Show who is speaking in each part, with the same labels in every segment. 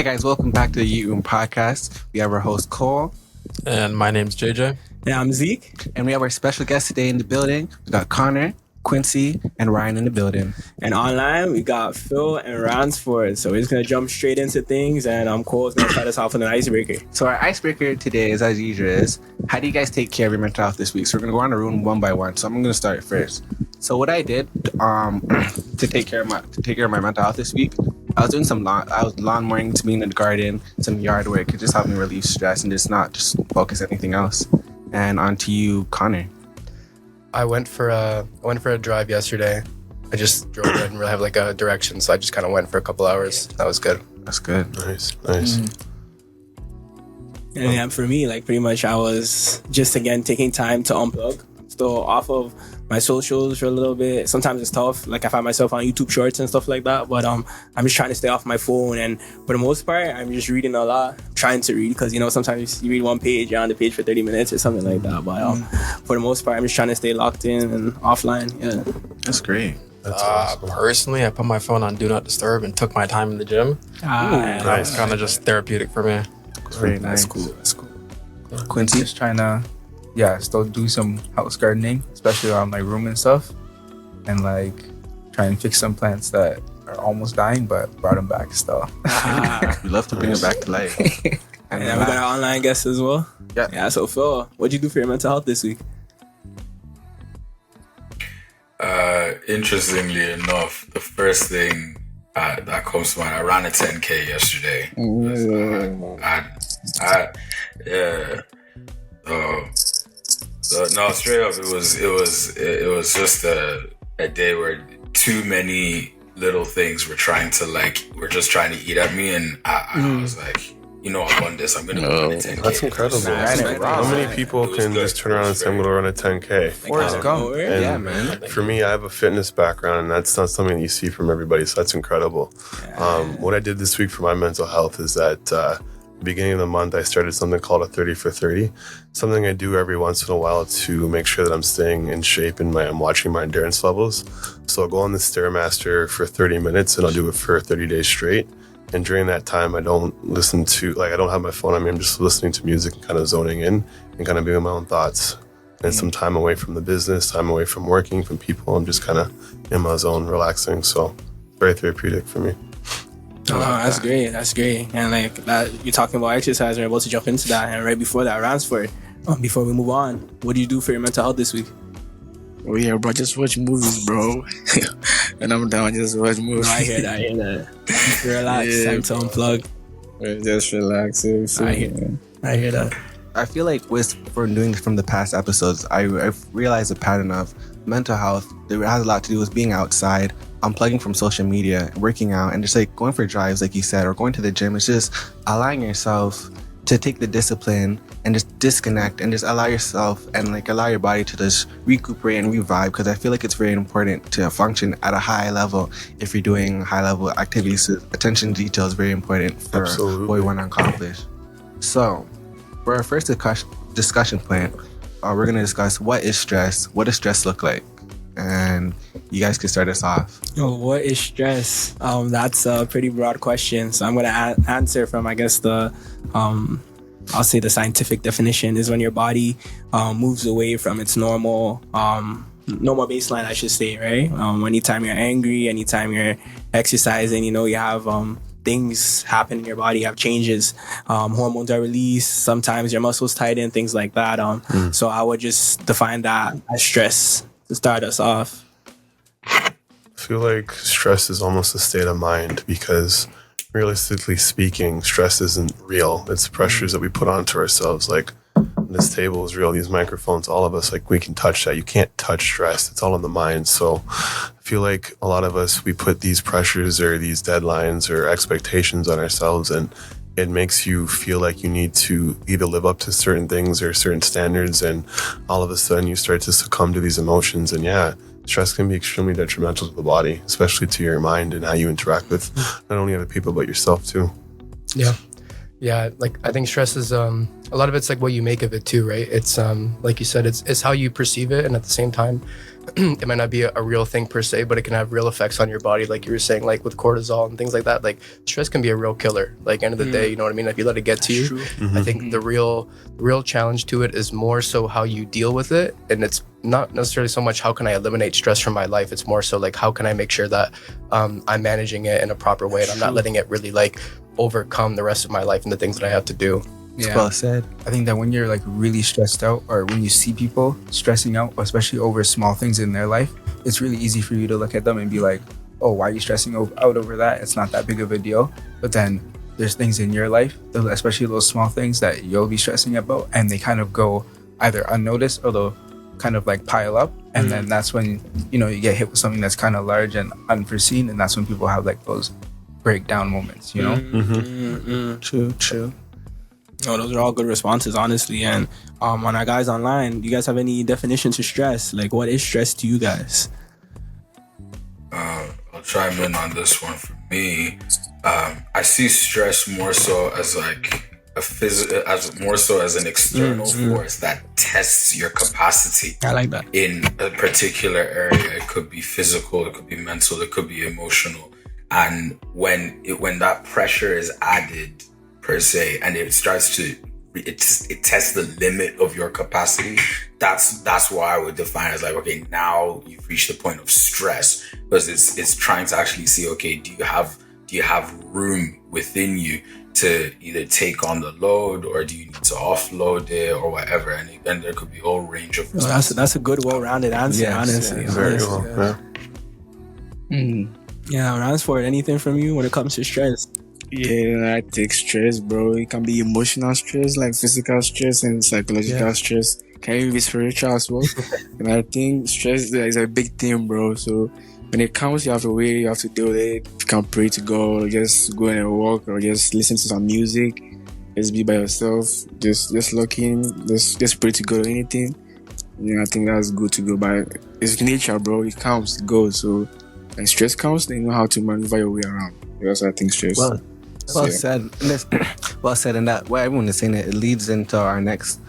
Speaker 1: guys, welcome back to the Yute Room Podcast. We have our host Cole.
Speaker 2: And my name's JJ.
Speaker 3: And I'm Zeke.
Speaker 1: And we have our special guest today in the building. We got Connor, Quincy, and Ryan in the building.
Speaker 3: And online, we got Phil and Ransford. So we're just going to jump straight into things. And Cole's going to start us off with an icebreaker.
Speaker 1: So our icebreaker today is, as usual, is how do you guys take care of your mental health this week? So we're going to go on a room one by one. So I'm going to start first. So what I did to take care of my mental health this week, I was doing I was lawn mowing, to be in the garden, some yard work. It just helped me relieve stress and just focus anything else. And on to you, Connor.
Speaker 2: I went for a drive yesterday. I just drove. I didn't really have like a direction, so I just kind of went for a couple hours. That was good.
Speaker 1: That's good.
Speaker 4: Nice.
Speaker 3: And yeah, for me, like pretty much I was just again taking time to unplug. Still off of my socials for a little bit. Sometimes it's tough. Like I find myself on YouTube Shorts and stuff like that. But I'm just trying to stay off my phone. And for the most part, I'm just reading a lot. Trying to read because sometimes you read one page, you're on the page for 30 minutes or something like that. But for the most part, I'm just trying to stay locked in and offline. Yeah,
Speaker 1: that's great.
Speaker 4: That's awesome.
Speaker 2: Personally, I put my phone on Do Not Disturb and took my time in the gym.
Speaker 4: Nice.
Speaker 2: Kind of just therapeutic for me.
Speaker 1: That's very nice.
Speaker 3: That's cool.
Speaker 1: Quincy?
Speaker 5: Just trying to, still do some house gardening, especially around my room and stuff. And like, try and fix some plants that are almost dying, but brought them back still.
Speaker 1: We love to bring it back to life.
Speaker 3: And then we got our online guests as well. Yeah, so Phil, what'd you do for your mental health this week?
Speaker 6: Interestingly enough, the first thing that comes to mind, I ran a 10K yesterday. No, straight up, it was just a day where too many little things were just trying to eat at me, and I was like, I won this. I'm gonna run a 10K.
Speaker 4: That's incredible. How many people can just turn around and say, I'm gonna run a 10K?
Speaker 5: Forrest Gump.
Speaker 1: Yeah, man.
Speaker 4: For me, I have a fitness background, and that's not something that you see from everybody, so that's incredible. What I did this week for my mental health is that beginning of the month, I started something called a 30 for 30, something I do every once in a while to make sure that I'm staying in shape and I'm watching my endurance levels. So I'll go on the Stairmaster for 30 minutes and I'll do it for 30 days straight. And during that time, I don't listen to, I don't have my phone on me. I'm just listening to music and kind of zoning in and kind of being my own thoughts. And some time away from the business, time away from working, from people. I'm just kind of in my zone, relaxing. So very therapeutic for me.
Speaker 3: Oh, that's great. That's great. And like that, you're talking about exercise, and we're about to jump into that. And right before that, Ransford, before we move on, what do you do for your mental health this week?
Speaker 7: Oh yeah, bro, just watch movies, bro. When I'm down, just watch movies.
Speaker 3: No, I hear that. Relax, time to unplug.
Speaker 7: Just relax.
Speaker 3: I hear that.
Speaker 1: I feel like from doing this from the past episodes, I've realized a pattern of mental health that has a lot to do with being outside, unplugging from social media, working out, and just like going for drives, like you said, or going to the gym. It's just allowing yourself to take the discipline and just disconnect and just allow yourself and like allow your body to just recuperate and revive, because I feel like it's very important to function at a high level if you're doing high level activities. So attention to detail is very important for what we want to accomplish. So for our first discussion point, we're going to discuss what is stress, what does stress look like, and you guys can start us off.
Speaker 3: What is stress? That's a pretty broad question, so I'm going to answer from, I guess, I'll say the scientific definition is when your body moves away from its normal baseline, I should say, right? Anytime you're angry, anytime you're exercising, you have things happen in your body, you have changes, hormones are released, sometimes your muscles tighten, things like that. So I would just define that as stress to start us off.
Speaker 4: I feel like stress is almost a state of mind, because realistically speaking, stress isn't real. It's pressures that we put onto ourselves. Like, this table is real, these microphones, all of us, like, we can touch that. You can't touch stress. It's all in the mind. So I feel like a lot of us, we put these pressures or these deadlines or expectations on ourselves, and it makes you feel like you need to either live up to certain things or certain standards, and all of a sudden you start to succumb to these emotions. And stress can be extremely detrimental to the body, especially to your mind and how you interact with not only other people but yourself too.
Speaker 2: Yeah. Yeah, like I think stress is a lot of it's like what you make of it too, right? It's like you said, it's how you perceive it, and at the same time, it might not be a real thing per se, but it can have real effects on your body, like you were saying, like with cortisol and things like that. Like stress can be a real killer. Like end of the day, you know what I mean? If you let it get to you, I think the real challenge to it is more so how you deal with it, and it's not necessarily so much how can I eliminate stress from my life. It's more so like how can I make sure that I'm managing it in a proper way, and I'm not letting it really like overcome the rest of my life and the things that I have to do.
Speaker 5: Yeah.
Speaker 1: Well said.
Speaker 5: I think that when you're like really stressed out, or when you see people stressing out, especially over small things in their life, it's really easy for you to look at them and be like, oh, why are you stressing out over that? It's not that big of a deal. But then there's things in your life, especially those small things that you'll be stressing about, and they kind of go either unnoticed or they'll kind of like pile up. And then that's when, you know, you get hit with something that's kind of large and unforeseen. And that's when people have like those breakdown moments, you know?
Speaker 1: True.
Speaker 3: Oh, those are all good responses, honestly. And on our guys online, do you guys have any definition to stress? Like, what is stress to you guys?
Speaker 6: I'll chime in on this one. For me, I see stress more so as like more so as an external force that tests your capacity.
Speaker 3: I like that.
Speaker 6: In a particular area. It could be physical, it could be mental, it could be emotional. And when that pressure is added per se, and it starts to it tests the limit of your capacity, that's why I would define it as like, okay, now you've reached the point of stress, because it's trying to actually see, okay, do you have room within you to either take on the load, or do you need to offload it, or whatever? And there could be a whole range of
Speaker 3: That's a good, well-rounded answer, honestly.
Speaker 4: Yeah, very well. Yeah.
Speaker 3: Yeah, Ransford, anything from you when it comes to stress?
Speaker 7: Yeah, I take stress, bro. It can be emotional stress, like physical stress and psychological stress. Can even be spiritual as well. And I think stress is a big thing, bro. So when it comes, you have a way you have to deal with it. You can pray to God, or just go on a walk, or just listen to some music. Just be by yourself. Just looking. Just pray to God or anything. Yeah, I think that's good to go. But it's nature, bro. It comes, it goes. So when stress comes, then you know how to maneuver your way around. That's what I think stress.
Speaker 1: Well said. Well said. And that what everyone is saying, it leads into our next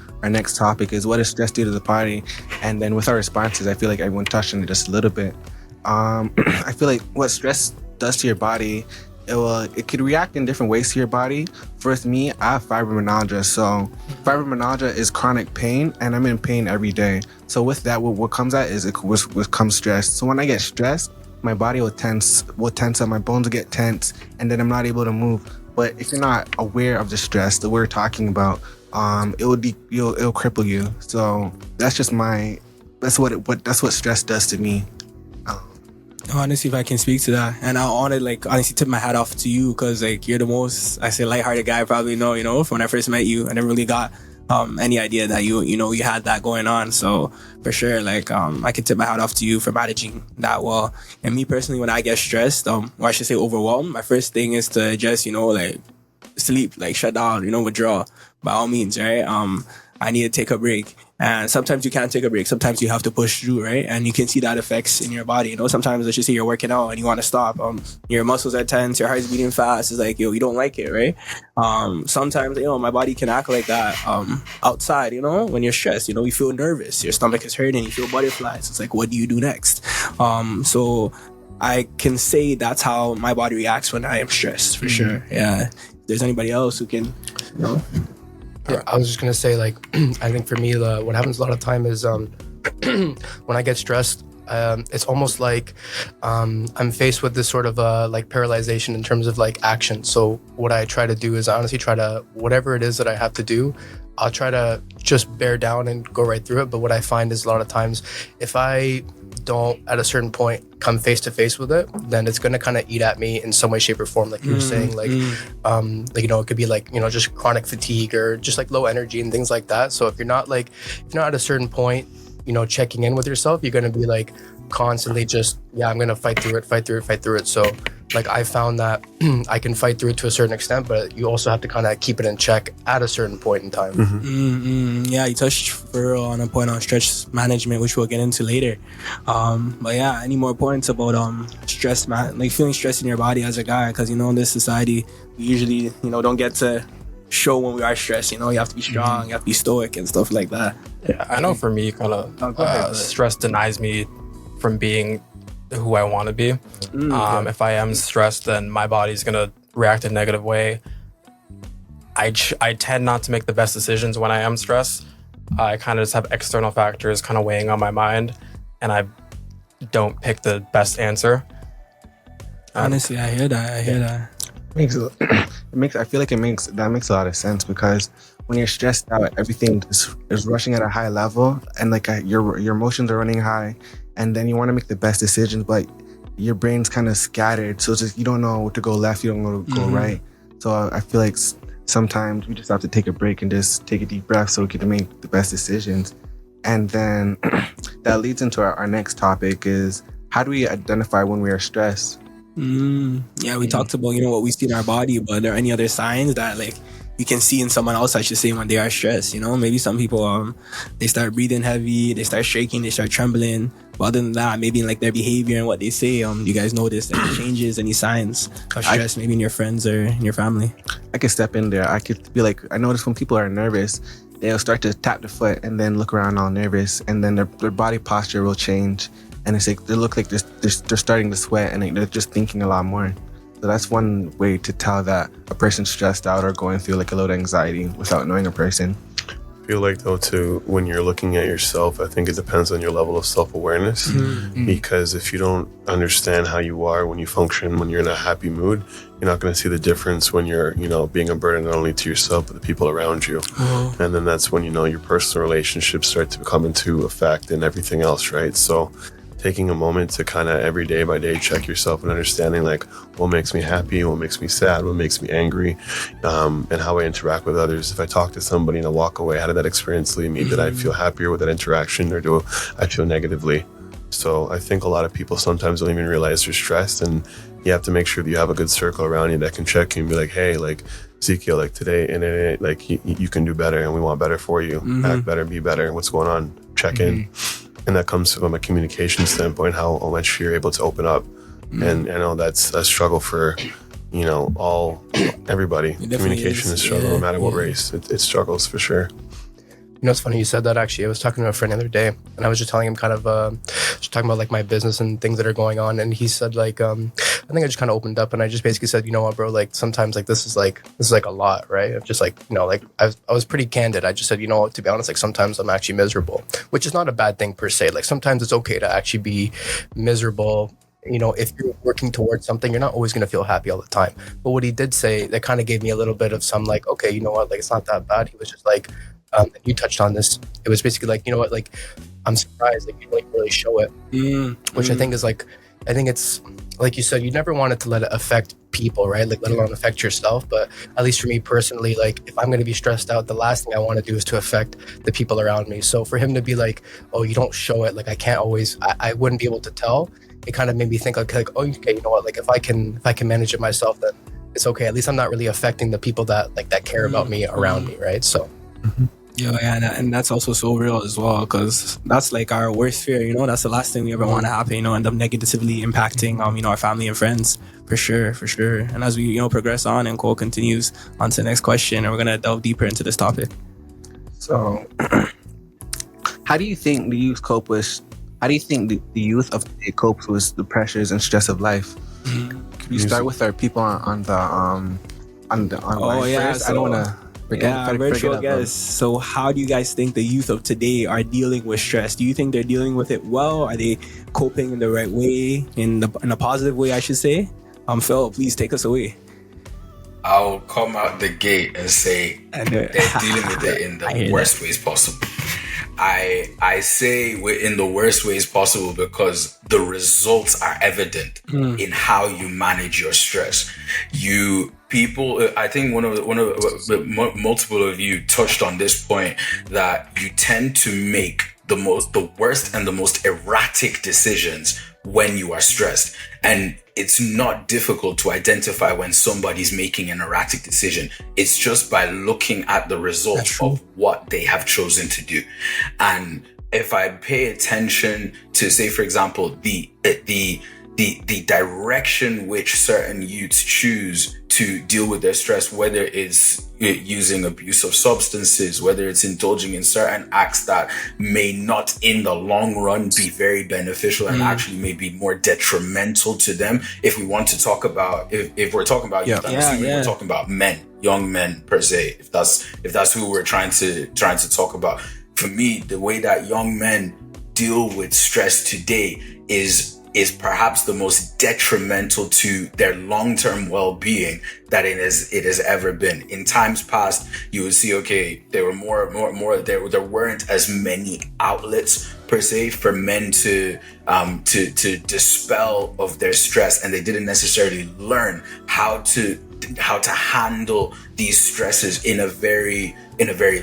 Speaker 1: topic is what is stress do to the body. And then with our responses, I feel like everyone touched on it just a little bit. I feel like what stress does to your body, it could react in different ways to your body. For me, I have fibromyalgia. So fibromyalgia is chronic pain, and I'm in pain every day. So with that, what comes out is what comes stress. So when I get stressed, my body will tense up, my bones will get tense, and then I'm not able to move. But if you're not aware of the stress that we're talking about, it'll cripple you. So that's just that's what stress does to me.
Speaker 3: Honestly, if I can speak to that, and I want to like honestly tip my hat off to you, because like you're the most, I say, lighthearted guy I probably know. You know, from when I first met you, I never really got any idea that you had that going on. So for sure, like I can tip my hat off to you for managing that well. And me personally, when I get stressed, or I should say overwhelmed, my first thing is to just like sleep, like shut down, withdraw by all means, right? I need to take a break. And sometimes you can't take a break. Sometimes you have to push through, right? And you can see that effects in your body. Sometimes let's just say you're working out and you want to stop. Your muscles are tense, your heart's beating fast. It's like, you don't like it, right? Sometimes, my body can act like that outside, when you're stressed. You feel nervous. Your stomach is hurting. You feel butterflies. It's like, what do you do next? So I can say that's how my body reacts when I am stressed, for sure. Yeah. If there's anybody else who can,
Speaker 2: Yeah, I was just gonna say, like, I think for me, what happens a lot of time is when I get stressed, it's almost like I'm faced with this sort of like paralyzation in terms of like action. So what I try to do is I honestly try to, whatever it is that I have to do, I'll try to just bear down and go right through it. But what I find is a lot of times, if I don't at a certain point come face to face with it, then it's gonna kind of eat at me in some way, shape, or form, like you were saying, like it could be like just chronic fatigue or just like low energy and things like that. So if you're not at a certain point, checking in with yourself, you're gonna be like constantly just I'm gonna fight through it. So like I found that I can fight through it to a certain extent, but you also have to kind of keep it in check at a certain point in time.
Speaker 3: Yeah, you touched for real on a point on stress management, which we'll get into later. But yeah, any more points about stress, like feeling stress in your body as a guy? Because in this society, we usually don't get to show when we are stressed. You know, you have to be strong, you have to be stoic and stuff like that.
Speaker 2: Yeah, I know for me, kind of
Speaker 3: go ahead.
Speaker 2: stress denies me from being who I want to be. If I am stressed, then my body's gonna react in a negative way. I tend not to make the best decisions when I am stressed. I kind of just have external factors kind of weighing on my mind, and I don't pick the best answer.
Speaker 3: Honestly, I hear that.
Speaker 1: I feel like that makes a lot of sense, because when you're stressed out, everything is rushing at a high level, and like your emotions are running high, and then you want to make the best decisions, but your brain's kind of scattered, so it's just you don't know to go left, you don't know to go right. So I feel like sometimes we just have to take a break and just take a deep breath so we can make the best decisions. And then that leads into our next topic is, how do we identify when we are stressed?
Speaker 3: Yeah, we talked about, you know, what we see in our body, but are there any other signs that like you can see in someone else, I should say, when they are stressed? You know, maybe some people they start breathing heavy, they start shaking, they start trembling. But other than that, maybe in like their behavior and what they say, you guys notice any changes, any signs of stress, maybe in your friends or in your family?
Speaker 1: I could step in there. I could be like, I notice when people are nervous, they'll start to tap the foot and then look around all nervous, and then their body posture will change. And it's like they look like they're starting to sweat, and they're just thinking a lot more. So that's one way to tell that a person's stressed out or going through like a little anxiety without knowing a person.
Speaker 4: I feel like though too, when you're looking at yourself, I think it depends on your level of self-awareness. Because if you don't understand how you are when you function, when you're in a happy mood, you're not going to see the difference when you're, you know, being a burden not only to yourself but the people around you. And then that's when, you know, your personal relationships start to come into effect and everything else, right? So taking a moment to kind of every day by day check yourself and understanding like what makes me happy, what makes me sad, what makes me angry, and how I interact with others. If I talk to somebody and I walk away, how did that experience leave me? Did I feel happier with that interaction, or do I feel negatively? So I think a lot of people sometimes don't even realize they're stressed, and you have to make sure that you have a good circle around you that can check you and be like, hey, like Ezekiel, like today, and like you can do better, and we want better for you. Act better, be better. What's going on? Check in. And that comes from a communication standpoint, how much you're able to open up. And I know that's a struggle for, you know, everybody. Communication is a struggle, no matter what race. It struggles for sure.
Speaker 2: You know, it's funny you said that, actually. I was talking to a friend the other day, and I was just telling him kind of, just talking about like my business and things that are going on. And he said like, I think I just kind of opened up, and I just basically said, you know what, bro, like sometimes like this is like a lot, right? I'm just like, you know, like I was pretty candid. I just said, you know what, to be honest, like sometimes I'm actually miserable, which is not a bad thing per se. Like sometimes it's okay to actually be miserable. You know, if you're working towards something, you're not always going to feel happy all the time. But what he did say, that kind of gave me a little bit of some like, okay, you know what, like it's not that bad. He was just like, you touched on this. It was basically like, you know what, like I'm surprised like you don't really show it, which I think is like, I think it's like you said, you never wanted to let it affect people, right? Like let alone affect yourself. But at least for me personally, like if I'm going to be stressed out, the last thing I want to do is to affect the people around me. So for him to be like, oh, you don't show it, like I can't always, I wouldn't be able to tell. It kind of made me think like, oh, okay, you know what, like if I can manage it myself, then it's okay. At least I'm not really affecting the people that care about me around me, right? So
Speaker 3: yeah, and that's also so real as well, because that's like our worst fear, you know. That's the last thing we ever want to happen, you know, end up negatively impacting you know, our family and friends, for sure. And as we, you know, progress on and Cole continues on to the next question, and we're gonna delve deeper into this topic.
Speaker 1: So how do you think the youth of today copes with the pressures and stress of life? Can you start with our people on the first? I don't want to
Speaker 3: virtual guests. So how do you guys think the youth of today are dealing with stress? Do you think they're dealing with it well? Are they coping in the right way, in a positive way, I should say? Phil, please take us away.
Speaker 6: I'll come out the gate and say they're dealing with it in the worst ways possible. I say we're in the worst ways possible because the results are evident in how you manage your stress. I think one of the multiple of you touched on this point, that you tend to make the worst and the most erratic decisions when you are stressed. And it's not difficult to identify when somebody's making an erratic decision. It's just by looking at the result of what they have chosen to do. And if I pay attention to, say, for example, the direction which certain youths choose to deal with their stress, whether it's, using abusive substances, whether it's indulging in certain acts that may not in the long run be very beneficial and actually may be more detrimental to them. If we want to talk about, if we're talking about youth, we're talking about men, young men per se, if that's who we're trying to talk about. For me, the way that young men deal with stress today is perhaps the most detrimental to their long-term well-being that it has ever been. In times past, you would see, okay, there were there weren't as many outlets per se for men to dispel of their stress, and they didn't necessarily learn how to handle these stresses in a very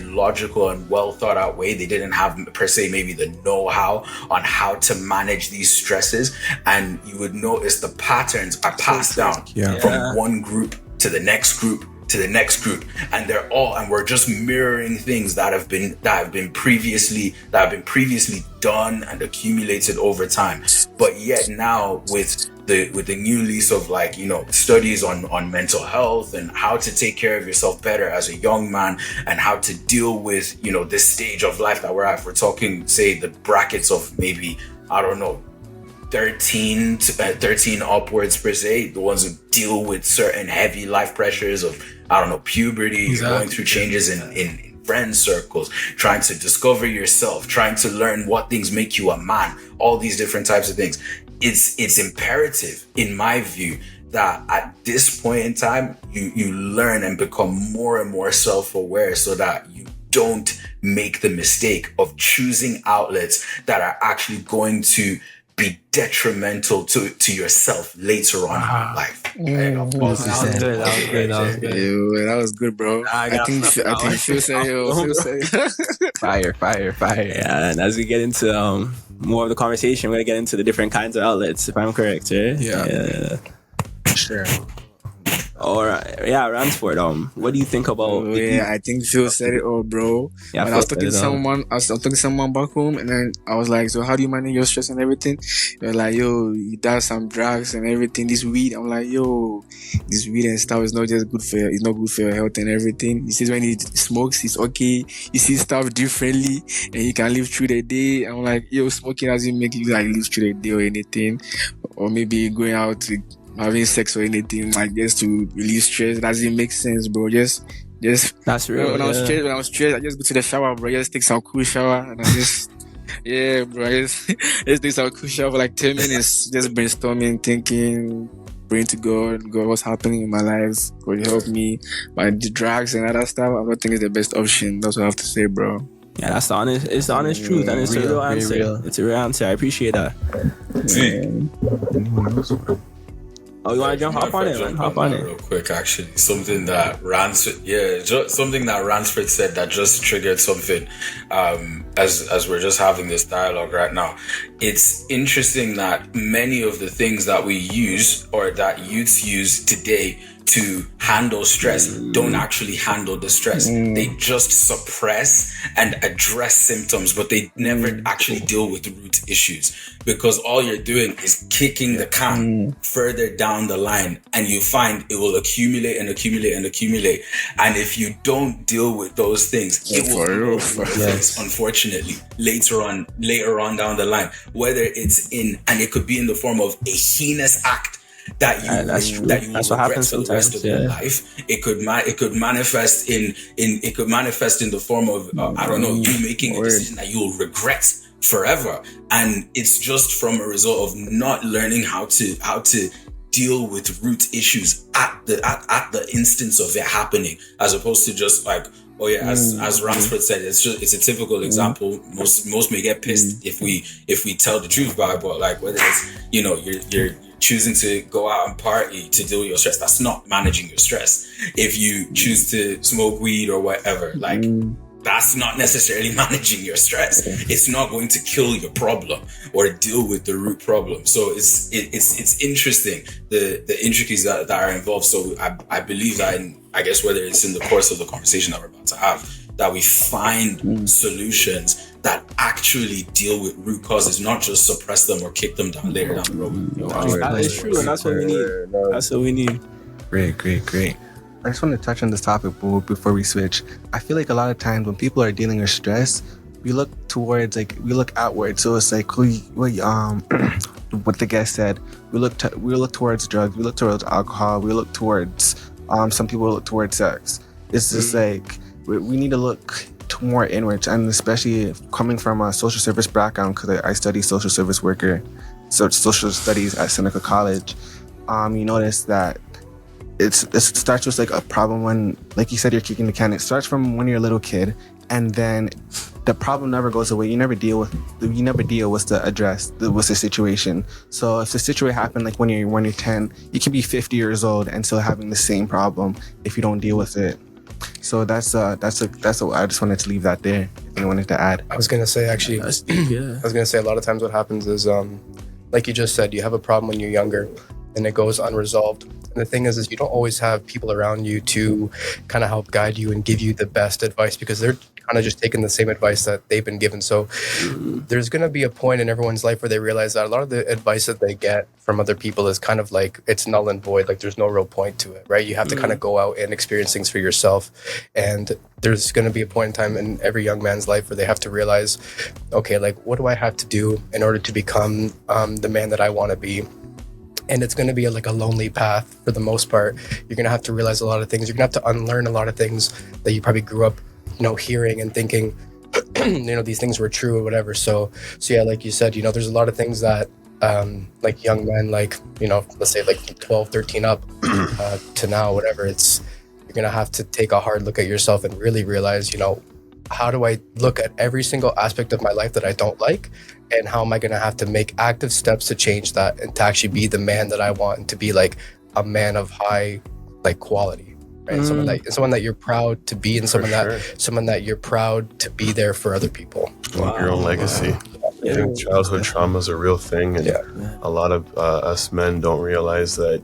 Speaker 6: logical and well thought out way. They didn't have per se maybe the know-how on how to manage these stresses, and you would notice the patterns are passed down from one group to the next group to the next group, and we're just mirroring things that have been previously done and accumulated over time. But yet now with the new lease of studies on mental health and how to take care of yourself better as a young man and how to deal with this stage of life that we're at. If we're talking, say, the brackets of maybe, I don't know, 13 upwards per se, the ones who deal with certain heavy life pressures of, I don't know, puberty, going through changes in friend circles, trying to discover yourself, trying to learn what things make you a man, all these different types of things. It's imperative, in my view, that at this point in time, you learn and become more and more self-aware so that you don't make the mistake of choosing outlets that are actually going to be detrimental to yourself later on in life.
Speaker 3: That was good, bro. I think Phil said it. Fire. Yeah, and as we get into more of the conversation, we're gonna get into the different kinds of outlets, if I'm correct, right?
Speaker 1: Yeah. Sure.
Speaker 3: All right. Yeah, Ransford, what do you think about
Speaker 7: I think Phil said it all, bro.
Speaker 3: Yeah,
Speaker 7: when I was talking to someone back home, and then I was like, so how do you manage your stress and everything? They're like, yo, you does some drugs and everything, this weed. I'm like, yo, this weed and stuff is not just good for it's not good for your health and everything. He says when he smokes, it's okay. You see stuff differently and you can live through the day. I'm like, yo, smoking doesn't make you like live through the day or anything. Or maybe going out to having sex or anything like this to relieve stress doesn't make sense, bro. Just
Speaker 3: that's real.
Speaker 7: When I was stressed, I just go to the shower, bro. Just take some cool shower and I just just take some cool shower for like 10 minutes, just brainstorming, thinking, praying to God, what's happening in my life, God help me. But the drugs and other stuff, I don't think it's the best option. That's what I have to say, bro.
Speaker 3: Yeah, that's the honest truth, and it's a real answer. It's a real answer. I appreciate that.
Speaker 1: Anyone else?
Speaker 3: Oh, you want to hop on it? Hop on it
Speaker 6: real quick. Actually, something that Ransford said that just triggered something. As we're just having this dialogue right now, it's interesting that many of the things that we use or that youths use today to handle stress don't actually handle the stress. They just suppress and address symptoms, but they never actually deal with the root issues, because all you're doing is kicking the can further down the line, and you find it will accumulate and accumulate and accumulate. And if you don't deal with those things, it will unfortunately later on down the line, whether it's and it could be in the form of a heinous act that you
Speaker 3: that's what happens
Speaker 6: for the rest of your life. It could manifest in the form of I don't know, you making a decision that you'll regret forever, and it's just from a result of not learning how to deal with root issues at the instance of it happening, as opposed to just like, oh yeah, as Ransford said, it's a typical example. Most may get pissed if we tell the truth about it, but like whether it's you're choosing to go out and party to deal with your stress, that's not managing your stress. If you choose to smoke weed or whatever, like that's not necessarily managing your stress. It's not going to kill your problem or deal with the root problem. So it's interesting, the intricacies that are involved. So I believe that I guess whether it's in the course of the conversation that we're about to have, that we find solutions that actually deal with root causes, not just suppress them or kick them down later down the road.
Speaker 3: That is true, and that's what we need. That's what we need.
Speaker 1: Great. I just want to touch on this topic before we switch. I feel like a lot of times when people are dealing with stress, we look outward. So it's like what the guest said. We look towards drugs. We look towards alcohol. We look towards some people look towards sex. It's just like we need to look more inwards, and especially coming from a social service background, because I study social service worker, so social studies at Seneca College. You notice that it starts with like a problem when, like you said, you're kicking the can. It starts from when you're a little kid, and then the problem never goes away. You never deal with the situation. So if the situation happened like when you're 10, you can be 50 years old and still having the same problem if you don't deal with it. So that's what I just wanted to leave that there. If you wanted to add.
Speaker 2: I was gonna say actually, I was gonna say a lot of times what happens is, like you just said, you have a problem when you're younger, and it goes unresolved. And the thing is you don't always have people around you to kind of help guide you and give you the best advice, because they're kind of just taking the same advice that they've been given. So there's going to be a point in everyone's life where they realize that a lot of the advice that they get from other people is kind of like, it's null and void. Like there's no real point to it, right? You have to kind of go out and experience things for yourself. And there's going to be a point in time in every young man's life where they have to realize, okay, like what do I have to do in order to become the man that I want to be? And it's going to be like a lonely path for the most part. You're going to have to realize a lot of things. You're going to have to unlearn a lot of things that you probably grew up, hearing and thinking, these things were true or whatever. So yeah, like you said, there's a lot of things that like young men, like, let's say like 12, 13 up to now, whatever, you're going to have to take a hard look at yourself and really realize, how do I look at every single aspect of my life that I don't like? And how am I going to have to make active steps to change that and to actually be the man that I want, and to be like a man of high like quality, right? Someone that you're proud to be, and someone that you're proud to be there for other people.
Speaker 4: Wow. Your own legacy. I think childhood trauma is a real thing, and a lot of us men don't realize that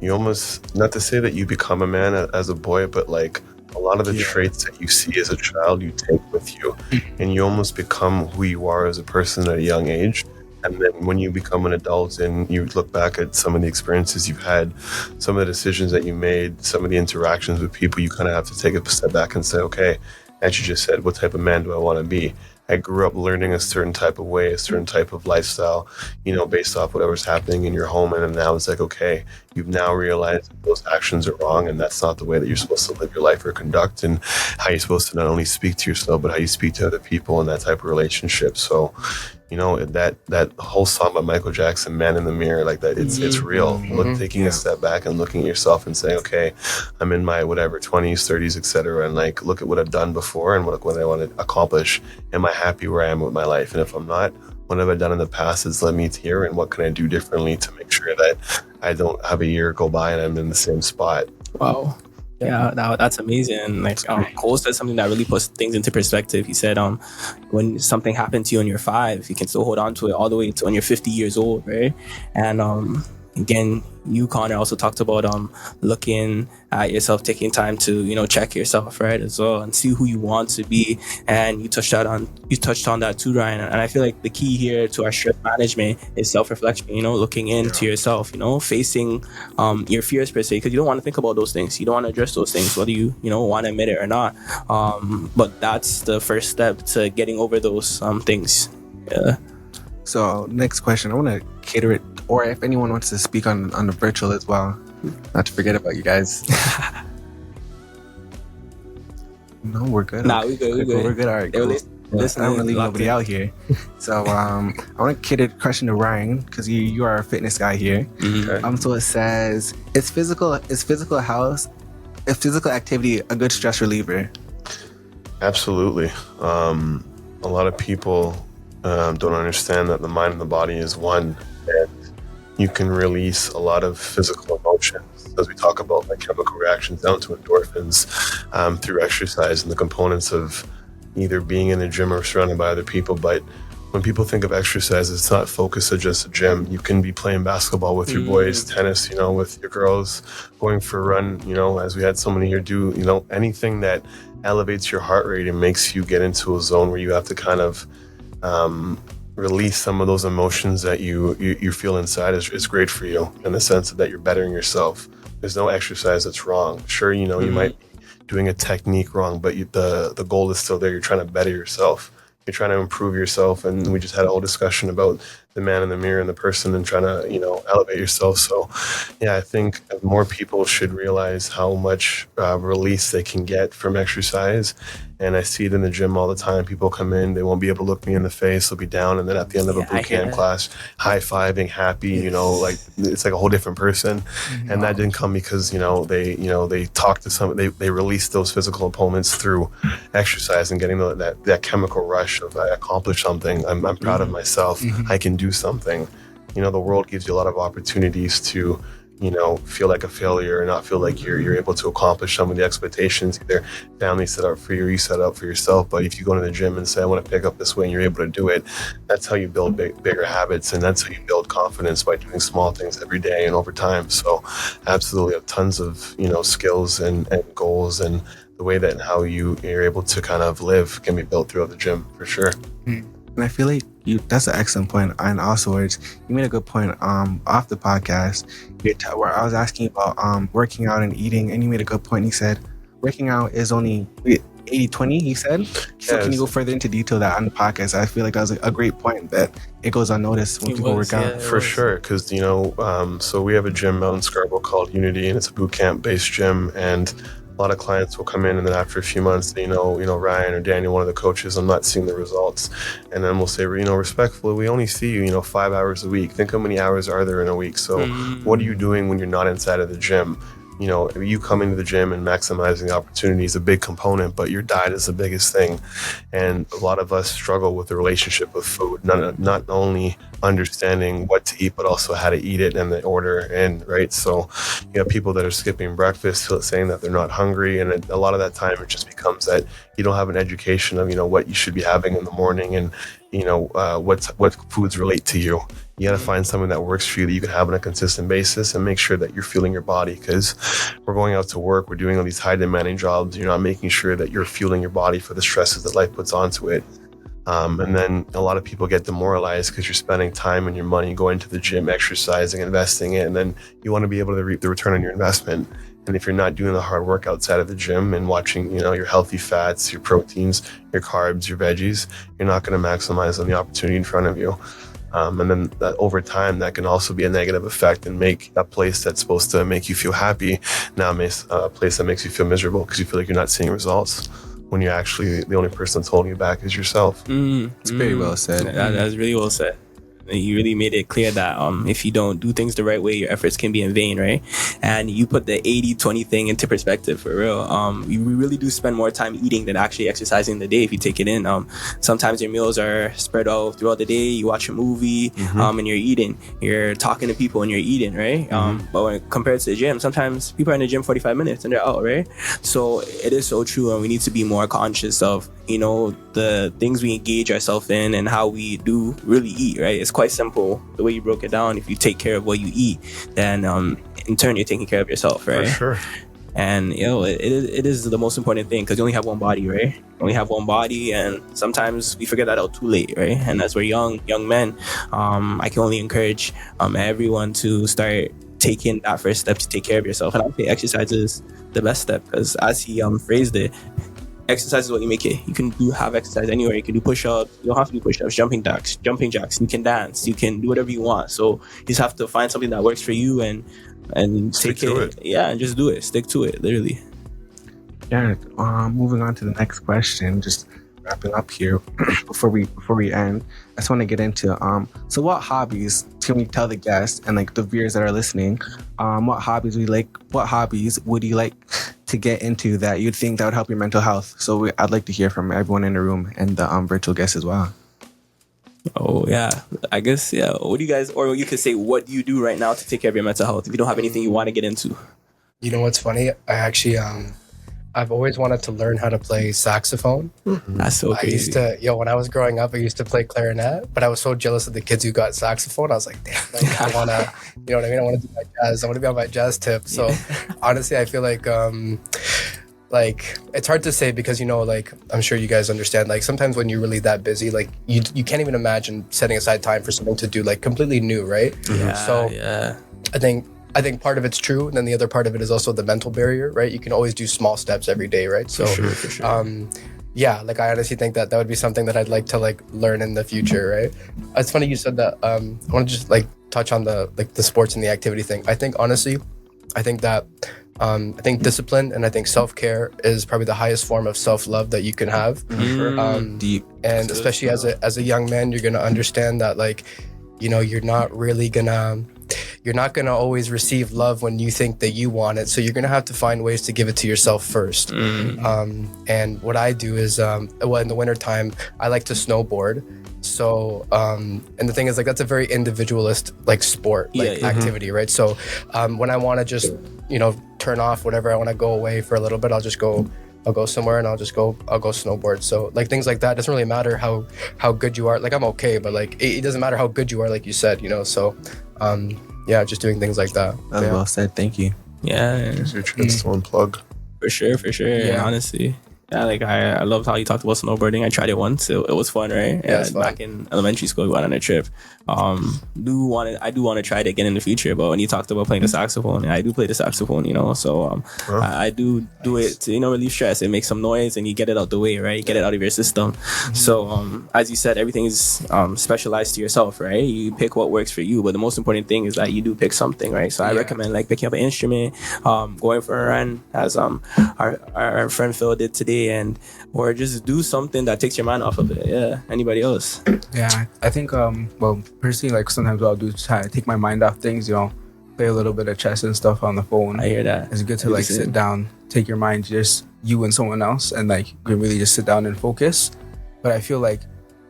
Speaker 4: you almost, not to say that you become a man as a boy, but like a lot of the traits that you see as a child, you take with you, and you almost become who you are as a person at a young age. And then when you become an adult and you look back at some of the experiences you've had, some of the decisions that you made, some of the interactions with people, you kind of have to take a step back and say, okay, as you just said, what type of man do I want to be? I grew up learning a certain type of way, a certain type of lifestyle, based off whatever's happening in your home. And then now it's like, okay, you've now realized that those actions are wrong, and that's not the way that you're supposed to live your life or conduct, and how you're supposed to not only speak to yourself, but how you speak to other people in that type of relationship. So, that whole song by Michael Jackson, Man in the Mirror, like that, it's real. Taking a step back and looking at yourself and saying, okay, I'm in my 20s, 30s, etc., and like, look at what I've done before and what I want to accomplish. Am I happy where I am with my life? And if I'm not, what have I done in the past that's led me to here, and what can I do differently to make sure that I don't have a year go by and I'm in the same spot?
Speaker 3: Wow. Yeah, that's amazing. Like Cole said something that really puts things into perspective. He said, when something happened to you when you're 5, you can still hold on to it all the way to when you're 50 years old, right? And again, you, Connor, also talked about looking at yourself, taking time to check yourself, right, as well, and see who you want to be. And you touched on that too, Ryan. And I feel like the key here to our stress management is self-reflection. Looking into yourself, facing your fears per se, because you don't want to think about those things. You don't want to address those things, whether you want to admit it or not. But that's the first step to getting over those things. Yeah.
Speaker 1: So next question, I want to cater it, or if anyone wants to speak on the virtual as well, not to forget about you guys. No, we're good.
Speaker 3: Nah, we're good.
Speaker 1: We're good. All right, cool. I don't want to leave nobody out here. So I want to cater the question to Ryan, because you are a fitness guy here.
Speaker 4: Okay.
Speaker 1: So it says, is physical activity a good stress reliever?
Speaker 4: Absolutely. A lot of people don't understand that the mind and the body is one, and you can release a lot of physical emotions, as we talk about, like chemical reactions down to endorphins, through exercise and the components of either being in a gym or surrounded by other people. But when people think of exercise, it's not focused at just a gym. You can be playing basketball with your boys, tennis, with your girls, going for a run, as we had so many here do, anything that elevates your heart rate and makes you get into a zone where you have to kind of release some of those emotions that you feel inside is great for you, in the sense that you're bettering yourself. There's no exercise that's wrong. Sure, you know, you might be doing a technique wrong, but the goal is still there. You're trying to better yourself. You're trying to improve yourself. And we just had a whole discussion about the man in the mirror and the person and trying to, you know, elevate yourself. So, yeah, I think more people should realize how much release they can get from exercise. And I see it in the gym all the time. People come in, they won't be able to look me in the face. They'll be down. And then at the end of a boot camp class, high-fiving, happy, you know, like it's like a whole different person. And that didn't come because, they talked to they released those physical opponents through exercise and getting that chemical rush of I accomplished something. I'm proud of myself. I can do something. You know, the world gives you a lot of opportunities to, you know, feel like a failure and not feel like you're able to accomplish some of the expectations either family set up for you or you set up for yourself. But if you go to the gym and say, I want to pick up this weight, and you're able to do it, that's how you build bigger habits, and that's how you build confidence, by doing small things every day and over time. So absolutely have tons of, you know, skills and goals, and the way that and how you're able to kind of live can be built throughout the gym for sure.
Speaker 1: And I feel like that's an excellent point. And also, you made a good point off the podcast where I was asking about working out and eating, and you made a good point. You said working out is only 80-20, you said? So can you go further into detail that on the podcast? I feel like that was a great point that it goes unnoticed when people work out.
Speaker 4: For sure, because, you know, so we have a gym out in Scarborough called Unity, and it's a boot camp-based gym, and a lot of clients will come in, and then after a few months, you know, Ryan or Daniel, one of the coaches, I'm not seeing the results. And then we'll say, you know, respectfully, we only see you, 5 hours a week. Think how many hours are there in a week? So what are you doing when you're not inside of the gym? You know, you coming to the gym and maximizing the opportunity is a big component, but your diet is the biggest thing. And a lot of us struggle with the relationship with food, not only understanding what to eat, but also how to eat it and the order and right. So you have people that are skipping breakfast, saying that they're not hungry. And a lot of that time, it just becomes that you don't have an education of, what you should be having in the morning and, what foods relate to you. You got to find something that works for you that you can have on a consistent basis and make sure that you're fueling your body, because we're going out to work, we're doing all these high demanding jobs. You're not making sure that you're fueling your body for the stresses that life puts onto it. And then a lot of people get demoralized because you're spending time and your money going to the gym, exercising, investing it, and then you want to be able to reap the return on your investment. And if you're not doing the hard work outside of the gym and watching, your healthy fats, your proteins, your carbs, your veggies, you're not going to maximize on the opportunity in front of you. And then that over time, that can also be a negative effect and make that place that's supposed to make you feel happy now a place that makes you feel miserable because you feel like you're not seeing results when you're actually the only person that's holding you back is yourself.
Speaker 1: It's very well said.
Speaker 3: That's really well said. You really made it clear that if you don't do things the right way, your efforts can be in vain, right? And you put the 80-20 thing into perspective for real. We really do spend more time eating than actually exercising the day if you take it in. Sometimes your meals are spread out throughout the day. You watch a movie and you're eating. You're talking to people and you're eating, right? But when compared to the gym, sometimes people are in the gym 45 minutes and they're out, right? So it is so true, and we need to be more conscious of the things we engage ourselves in and how we do really eat, right? It's quite simple the way you broke it down. If you take care of what you eat, then in turn you're taking care of yourself, right?
Speaker 4: For sure.
Speaker 3: And it is the most important thing, because you only have one body, right? You only have one body, and sometimes we figure that out too late, right? And as we're young men, I can only encourage everyone to start taking that first step to take care of yourself. And I think exercise is the best step, because as he phrased it, exercise is what you make it. You can have exercise anywhere. You can do push-ups. You don't have to do push-ups, jumping jacks. You can dance. You can do whatever you want. So you just have to find something that works for you and
Speaker 4: stick to it.
Speaker 3: Yeah, and just do it. Stick to it, literally.
Speaker 1: Yeah. Moving on to the next question. Just wrapping up here before we end. I just want to get into so what hobbies can we tell the guests and like the viewers that are listening? What hobbies would you like to get into that you'd think that would help your mental health? So I'd like to hear from everyone in the room and the virtual guests as well.
Speaker 3: Oh yeah, I guess yeah. What do you guys, or you could say, what do you do right now to take care of your mental health if you don't have anything you want to get into?
Speaker 2: You know what's funny? I actually I've always wanted to learn how to play saxophone.
Speaker 3: That's so crazy.
Speaker 2: When I was growing up, I used to play clarinet, but I was so jealous of the kids who got saxophone. I was like, damn, I want to, you know what I mean? I want to do my jazz. I want to be on my jazz tip. So honestly, I feel like it's hard to say because, I'm sure you guys understand, like sometimes when you're really that busy, like you can't even imagine setting aside time for something to do like completely new, right?
Speaker 3: Yeah,
Speaker 2: so
Speaker 3: yeah.
Speaker 2: I think I think part of it's true, and then the other part of it is also the mental barrier, right? You can always do small steps every day, right? So,
Speaker 3: For sure.
Speaker 2: yeah, like I honestly think that would be something that I'd like to like learn in the future, right? It's funny you said that. I want to just like touch on the sports and the activity thing. I think honestly, I think discipline and I think self-care is probably the highest form of self-love that you can have.
Speaker 5: Deep.
Speaker 2: And especially as a young man, you're gonna understand that like, you know, you're not gonna always receive love when you think that you want it. So you're gonna have to find ways to give it to yourself first. And what I do is, in the wintertime, I like to snowboard. So, and the thing is like, that's a very individualist like sport, like activity, right? So, when I want to just, you know, turn off whatever, I want to go away for a little bit, I'll go somewhere and I'll go snowboard. So like things like that, it doesn't really matter how good you are. Like I'm okay, but like it doesn't matter how good you are, like you said, you know. So yeah, just doing things like that.
Speaker 1: That's well said. Thank you.
Speaker 3: Yeah,
Speaker 4: It's your chance to unplug.
Speaker 3: for sure.
Speaker 2: Yeah.
Speaker 3: Honestly. Yeah, like I loved how you talked about snowboarding. I tried it once. It was fun, right?
Speaker 2: Yeah, it's fun.
Speaker 3: Back in elementary school, we went on a trip. I do want to try it again in the future. But when you talked about playing the saxophone, I do play the saxophone, you know. So I do it to, you know, relieve stress. It makes some noise and you get it out the way, right? You get it out of your system. So as you said, everything is specialized to yourself, right? You pick what works for you. But the most important thing is that you do pick something, right? So I recommend like picking up an instrument, going for a run, as our friend Phil did today, or just do something that takes your mind off of it. Yeah. Anybody else?
Speaker 5: Yeah, I think well, personally, like sometimes what I'll do is try to take my mind off things, you know, play a little bit of chess and stuff on the phone.
Speaker 3: I hear that.
Speaker 5: It's good to like sit down, take your mind, just you and someone else, and like you can really just sit down and focus. But I feel like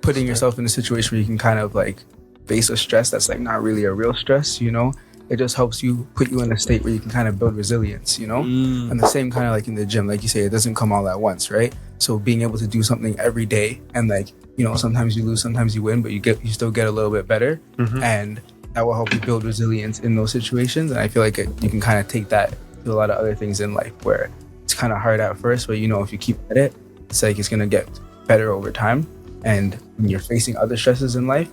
Speaker 5: putting yourself in a situation where you can kind of like face a stress that's like not really a real stress, you know, it just helps you, put you in a state where you can kind of build resilience, you know. And the same kind of like in the gym, like you say, it doesn't come all at once, right? So being able to do something every day, and like, you know, sometimes you lose, sometimes you win, but you still get a little bit better, and that will help you build resilience in those situations. And I feel like you can kind of take that to a lot of other things in life where it's kind of hard at first, but you know, if you keep at it, it's like it's gonna get better over time. And when you're facing other stresses in life,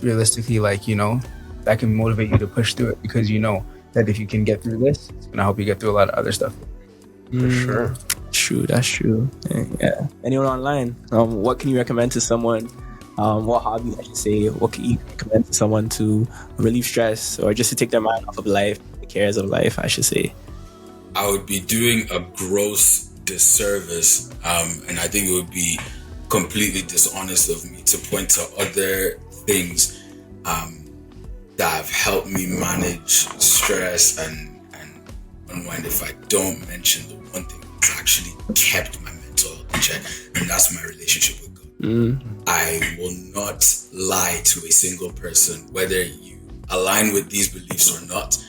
Speaker 5: realistically, like, you know, that can motivate you to push through it, because you know that if you can get through this, it's gonna help you get through a lot of other stuff.
Speaker 4: For sure.
Speaker 3: True, that's true. Yeah. Anyone online? What can you recommend to someone? What hobby, I should say, what can you recommend to someone to relieve stress or just to take their mind off of life, the cares of life, I should say?
Speaker 6: I would be doing a gross disservice, and I think it would be completely dishonest of me to point to other things that have helped me manage stress and unwind if I don't mention the one thing that's actually kept my mental health in check, and that's my relationship with God. I will not lie to a single person, whether you align with these beliefs or not,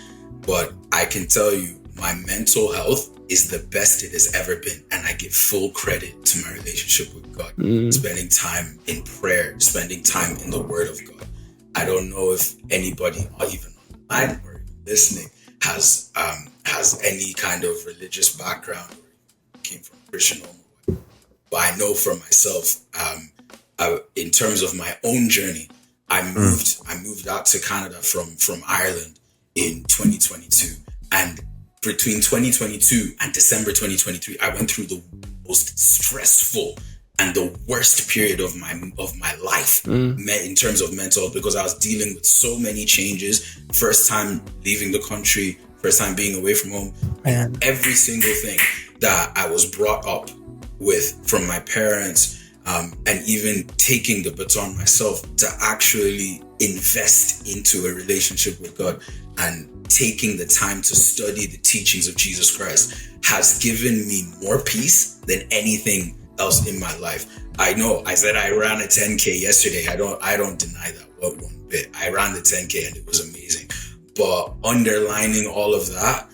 Speaker 6: but I can tell you my mental health is the best it has ever been, and I give full credit to my relationship with God. Spending time in prayer, spending time in the Word of God. I don't know if anybody, or even online or listening, has any kind of religious background or came from Christian home. But I know for myself, in terms of my own journey, I moved out to Canada from Ireland in 2022, and between 2022 and December 2023, I went through the most stressful and the worst period of my life in terms of mental health, because I was dealing with so many changes. First time leaving the country, first time being away from home, and every single thing that I was brought up with from my parents, and even taking the baton myself to actually invest into a relationship with God and taking the time to study the teachings of Jesus Christ has given me more peace than anything else in my life. I know I said I ran a 10K yesterday. I don't deny that one bit. I ran the 10K and it was amazing. But underlining all of that,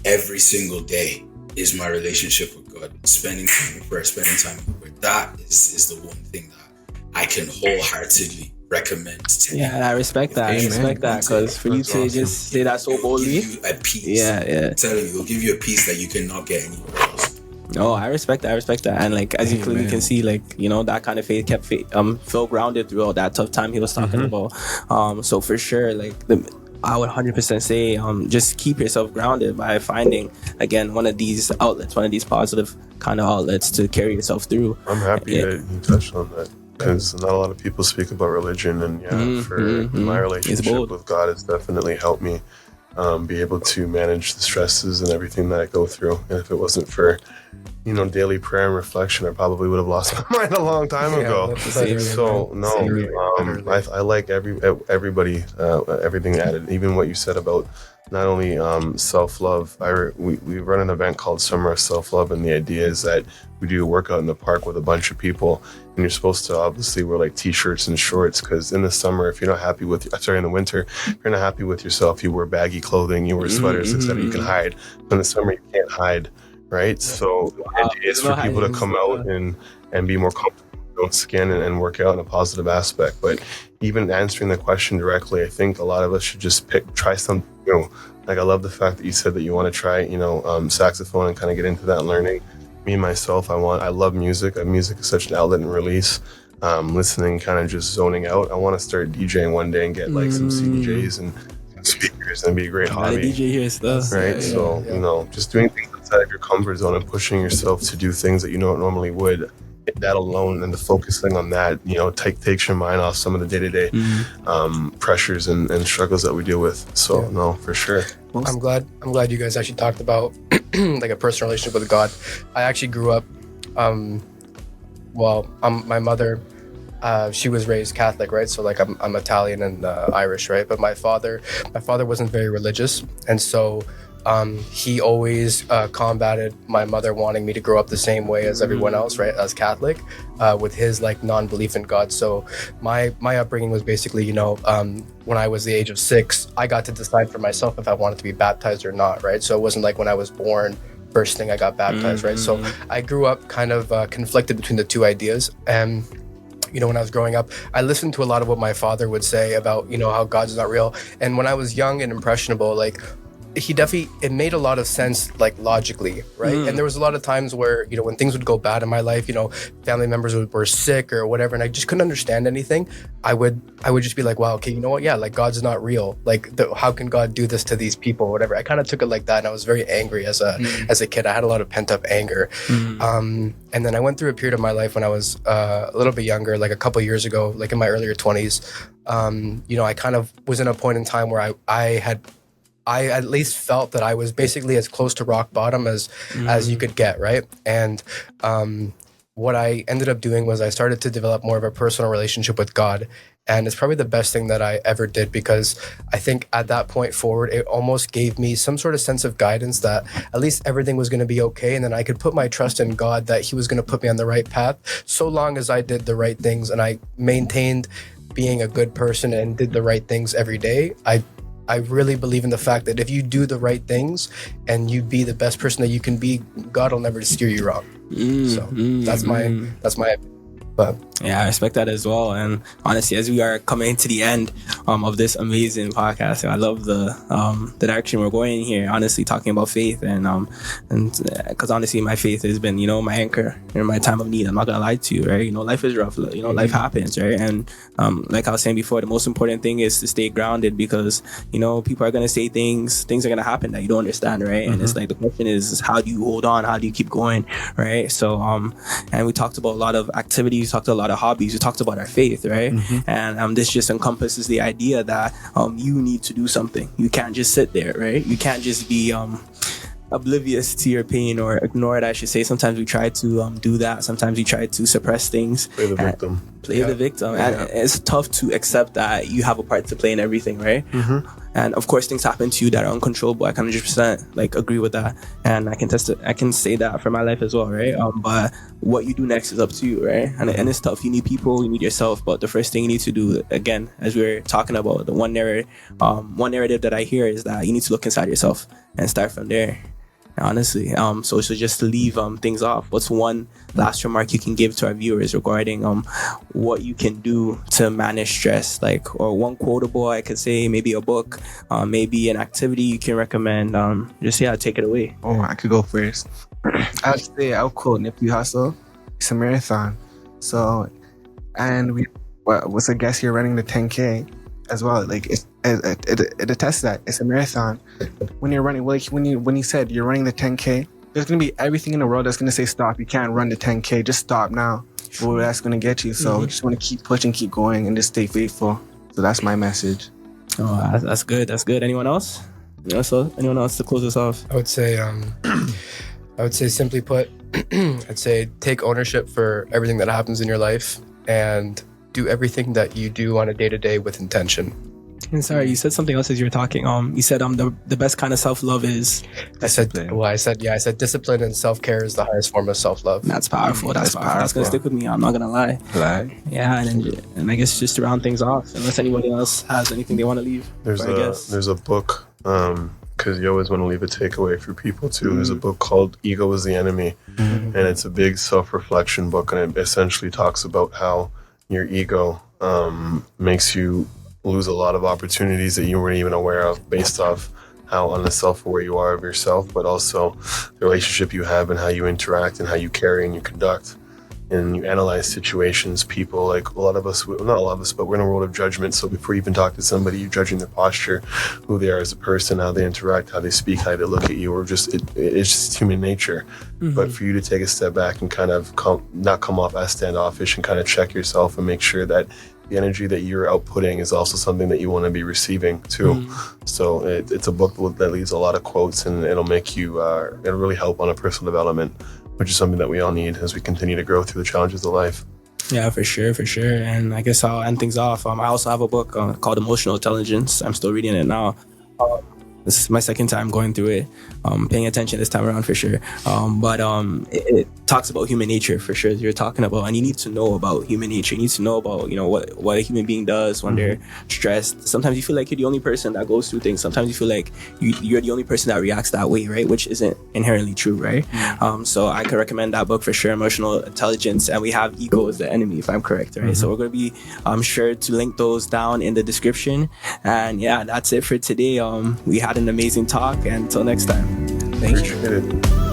Speaker 6: every single day is my relationship with God. Spending time in prayer, spending time in the Word. That is the one thing that I can wholeheartedly recommend to you.
Speaker 3: I respect that. I respect that, because for you to just say that so boldly,
Speaker 6: give you a peace. I'm telling you, it'll give you a peace that you cannot get anywhere else.
Speaker 3: Oh, I respect that. And like, as you clearly can see, like, you know, that kind of faith kept Phil grounded throughout that tough time he was talking about. So for sure, like I would 100% say just keep yourself grounded by finding, again, one of these outlets, one of these positive kind of outlets to carry yourself through.
Speaker 4: I'm happy that you touched on that, because not a lot of people speak about religion, and my relationship with God has definitely helped me be able to manage the stresses and everything that I go through. And if it wasn't for daily prayer and reflection, I probably would have lost my mind a long time ago. So I like everybody, everything added, even what you said about not only self-love. We run an event called Summer of Self-Love, and the idea is that we do a workout in the park with a bunch of people, and you're supposed to obviously wear like t-shirts and shorts, because in the summer, if you're not happy with, in the winter, if you're not happy with yourself, you wear baggy clothing, you wear sweaters, etc. You can hide. But in the summer, you can't hide, right? So the idea is for people to come out and be more comfortable in their own skin and work out in a positive aspect. But even answering the question directly, I think a lot of us should just try something. Like I love the fact that you said that you want to try, saxophone and kind of get into that learning. Me myself, I love music. Music is such an outlet and release. Listening, kind of just zoning out. I want to start DJing one day and get like some CDJs and speakers, and be a great hobby.
Speaker 3: DJ here stuff,
Speaker 4: right? Just doing things outside of your comfort zone and pushing yourself to do things that you don't normally would. That alone, and the focusing on that, takes your mind off some of the day-to-day pressures and struggles that we deal with. So no, for sure.
Speaker 2: I'm glad you guys actually talked about like a personal relationship with God. I actually grew up, my mother, she was raised Catholic, right? So like I'm Italian and Irish, right? But my father wasn't very religious, and so he always combated my mother wanting me to grow up the same way as everyone else, right, as Catholic, with his like non-belief in God. So my upbringing was basically, when I was the age of 6, I got to decide for myself if I wanted to be baptized or not, right? So it wasn't like when I was born, first thing I got baptized, right? So I grew up kind of conflicted between the two ideas. And when I was growing up, I listened to a lot of what my father would say about, how God's not real. And when I was young and impressionable, like, it made a lot of sense, like logically, right? And there was a lot of times where, when things would go bad in my life, family members were sick or whatever, and I just couldn't understand anything. I would just be like, wow, okay, you know what? Yeah, like God's not real. Like, how can God do this to these people or whatever? I kind of took it like that, and I was very angry as a kid. I had a lot of pent up anger. And then I went through a period of my life when I was a little bit younger, like a couple years ago, like in my earlier 20s. I kind of was in a point in time where I at least felt that I was basically as close to rock bottom as you could get, right? And what I ended up doing was I started to develop more of a personal relationship with God. And it's probably the best thing that I ever did, because I think at that point forward, it almost gave me some sort of sense of guidance that at least everything was going to be okay. And then I could put my trust in God that he was going to put me on the right path, so long as I did the right things and I maintained being a good person and did the right things every day. I really believe in the fact that if you do the right things and you be the best person that you can be, God will never steer you wrong. That's my But
Speaker 3: yeah, I respect that as well. And honestly, as we are coming to the end of this amazing podcast, I love the direction we're going in here. Honestly, talking about faith and because honestly, my faith has been, my anchor in my time of need. I'm not gonna lie to you, right? Life is rough. Life happens, right? And like I was saying before, the most important thing is to stay grounded, because people are gonna say things are gonna happen that you don't understand, right? And it's like the question is how do you hold on? How do you keep going, right? So and we talked about a lot of activities. We talked about a lot of hobbies. We talked about our faith, right? And this just encompasses the idea that you need to do something. You can't just sit there, right? You can't just be oblivious to your pain or ignore it, I should say. Sometimes we try to do that. Sometimes we try to suppress things.
Speaker 4: Play the victim.
Speaker 3: And it's tough to accept that you have a part to play in everything, right? And of course, things happen to you that are uncontrollable. I can 100% agree with that, and I can say that for my life as well, right? But what you do next is up to you, right? And it's tough. You need people, you need yourself. But the first thing you need to do, again, as we were talking about, the one narrative that I hear is that you need to look inside yourself and start from there. Honestly, so just to leave things off, what's one last remark you can give to our viewers regarding what you can do to manage stress, or one quotable, I could say, maybe a book, maybe an activity you can recommend. Take it away.
Speaker 1: Oh, I could go first. I'll quote Nipsey Hussle. It's a marathon. So, and what's a guess, you're running the 10K. as well. Like it attests that it's a marathon. When you're running, like when you said you're running the 10K, there's gonna be everything in the world that's gonna say stop. You can't run the 10K. Just stop now. Well, that's gonna get you. So just want to keep pushing, keep going, and just stay faithful. So that's my message.
Speaker 3: Oh, that's good. That's good. Anyone else? Anyone else to close us off?
Speaker 2: I would say simply put, I'd say take ownership for everything that happens in your life and do everything that you do on a day-to-day with intention.
Speaker 3: And sorry, you said something else as you were talking. You said the best kind of self-love is
Speaker 2: discipline. I said discipline and self-care is the highest form of self-love.
Speaker 3: That's powerful. That's powerful. That's gonna stick with me. I'm not gonna lie. Yeah, and I guess just to round things off, unless anybody else has anything they want to leave.
Speaker 4: There's a book, because you always want to leave a takeaway for people too. There's a book called Ego is the Enemy, and it's a big self-reflection book, and it essentially talks about how your ego makes you lose a lot of opportunities that you weren't even aware of based off how unself-aware you are of yourself, but also the relationship you have and how you interact and how you carry and you conduct. And you analyze situations, people, like not a lot of us, but we're in a world of judgment. So before you even talk to somebody, you're judging their posture, who they are as a person, how they interact, how they speak, how they look at you, or just, it's just human nature. But for you to take a step back and kind of not come off as standoffish and kind of check yourself and make sure that the energy that you're outputting is also something that you want to be receiving too. So it's a book that leaves a lot of quotes, and it'll make you, it'll really help on a personal development, which is something that we all need as we continue to grow through the challenges of life.
Speaker 3: Yeah, for sure. And I guess I'll end things off. I also have a book called Emotional Intelligence. I'm still reading it now. This is my second time going through it, paying attention this time around for sure. But it talks about human nature for sure, as you're talking about, and you need to know about human nature. You need to know about, what a human being does when they're stressed. Sometimes you feel like you're the only person that goes through things. Sometimes you feel like you're the only person that reacts that way, right? Which isn't inherently true, right? So I could recommend that book for sure, Emotional Intelligence. And we have Ego is the Enemy, if I'm correct, right? So we're going to be sure to link those down in the description. And yeah, that's it for today. We had an amazing talk, and until next time, thank you.